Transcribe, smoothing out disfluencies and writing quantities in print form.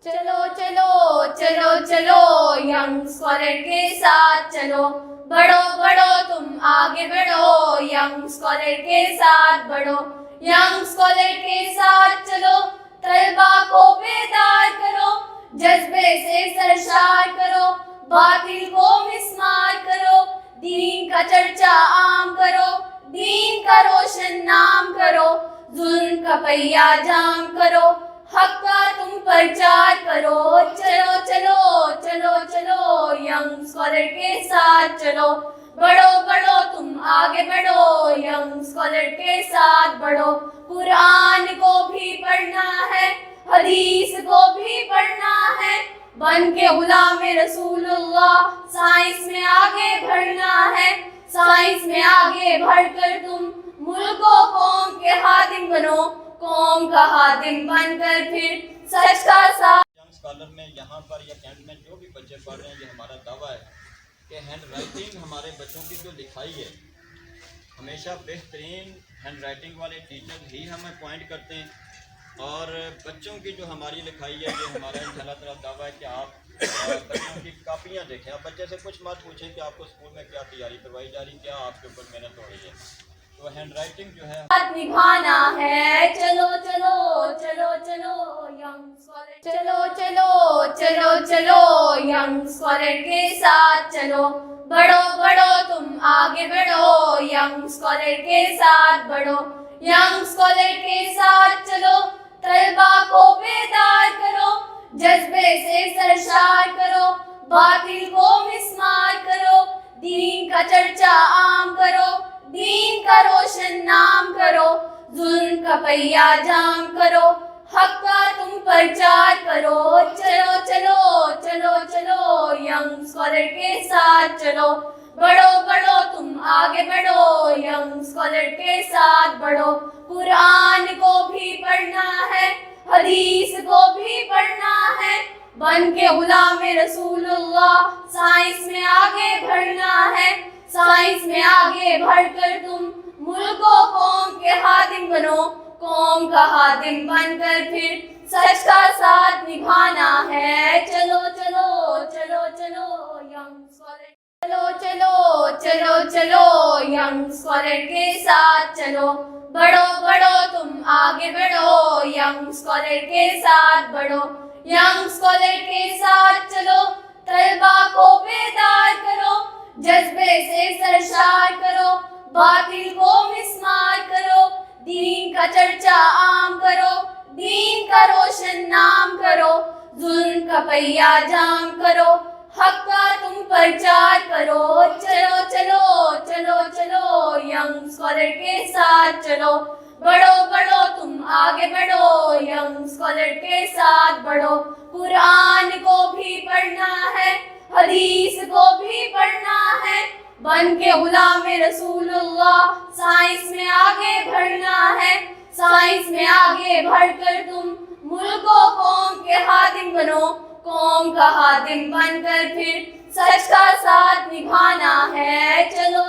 चलो चलो चलो चलो यंग स्कॉलर के साथ चलो, बढ़ो बढ़ो तुम आगे बढ़ो, यंग स्कॉलर के साथ बढ़ो, यंग स्कॉलर के साथ चलो, तलबा को बेदार करो, जज्बे से सरशार करो, बातिल को मिस्मार करो, दीन का चर्चा आम करो, दीन का रोशन नाम करो, जुल्म का पहिया जाम करो, हक का तुम प्रचार करो। चलो चलो चलो चलो यंग स्कॉलर के साथ चलो, बढ़ो बढ़ो तुम आगे बढ़ो, यंग स्कॉलर के साथ बढ़ो। कुरान को भी पढ़ना है, हदीस को भी पढ़ना है, बन के गुलाम रसूलुल्लाह साइंस में आगे बढ़ना है, साइंस में आगे बढ़कर तुम मुल्क व कौम के खादिम बनो, कौम का खादिम बनकर फिर सच का साथ। यंग स्कॉलर में यहाँ पर या कैंट में जो भी बच्चे पढ़ रहे हैं, ये हमारा दावा है कि हैंड राइटिंग हमारे बच्चों की जो लिखाई है, हमेशा बेहतरीन हैंड राइटिंग वाले टीचर ही हम अपॉइंट करते हैं, और बच्चों की जो हमारी लिखाई है, ये हमारा इंशाअल्लाह ताला दावा है कि आप बच्चों की कापियाँ देखें। आप बच्चे से कुछ मत पूछें कि आपको स्कूल में क्या तैयारी करवाई जा रही, क्या आपके ऊपर मेहनत हो रही है। तो हैंड राइटिंग जो है निभाना है। चलो चलो चलो चलो यंग स्कॉलर, चलो चलो चलो चलो यंग स्कॉलर के साथ चलो, बढ़ो बढ़ो तुम आगे बढ़ो, यंग स्कॉलर के साथ बढ़ो, यंग स्कॉलर के साथ चलो, तलबा को बेदार करो, जज्बे से सरशार करो, बातिल को मिस्मार करो, दीन का चर्चा आम करो, दीन का रोशन नाम करो, जुल्म का पहिया जाम करो, हक का तुम प्रचार करो। चलो चलो चलो चलो यंग स्कॉलर के साथ चलो, बढ़ो बढ़ो तुम आगे बढ़ो, यंग स्कॉलर के साथ बढ़ो। कुरान को भी पढ़ना है, हदीस को भी पढ़ना है, बन के गुलाम रसूलुल्लाह साइंस में आगे बढ़ना है, साइंस में आगे बढ़कर तुम मुल्क व कौम के खादिम बनो, कौम का खादिम बनकर फिर सच का साथ निभाना है। चलो चलो चलो चलो यंग स्कॉलर, चलो चलो चलो चलो यंग स्कॉलर के साथ चलो, बढ़ो बढ़ो तुम आगे बढ़ो, यंग स्कॉलर के साथ बढ़ो, यंग स्कॉलर के साथ चलो, तलबा को बेदार करो, जज्बे से सरशार करो, बातिल को मिस्मार करो, दीन का चर्चा आम करो, दीन का रोशन नाम करो, जुल्म का पहिया जाम करो, हक का तुम प्रचार करो। चलो चलो चलो चलो यंग स्कॉलर के साथ चलो, बढ़ो बढ़ो तुम आगे बढ़ो, यंग स्कॉलर के साथ बढ़ो। कुरान को भी पढ़ना है, हदीस को भी पढ़ना है, बन के गुलाम रसूलुल्लाह साइंस में आगे बढ़ना है, साइंस में आगे बढ़कर तुम मुल्क व कौम के खादिम बनो, कौम का खादिम बनकर फिर सच का साथ निभाना है। चलो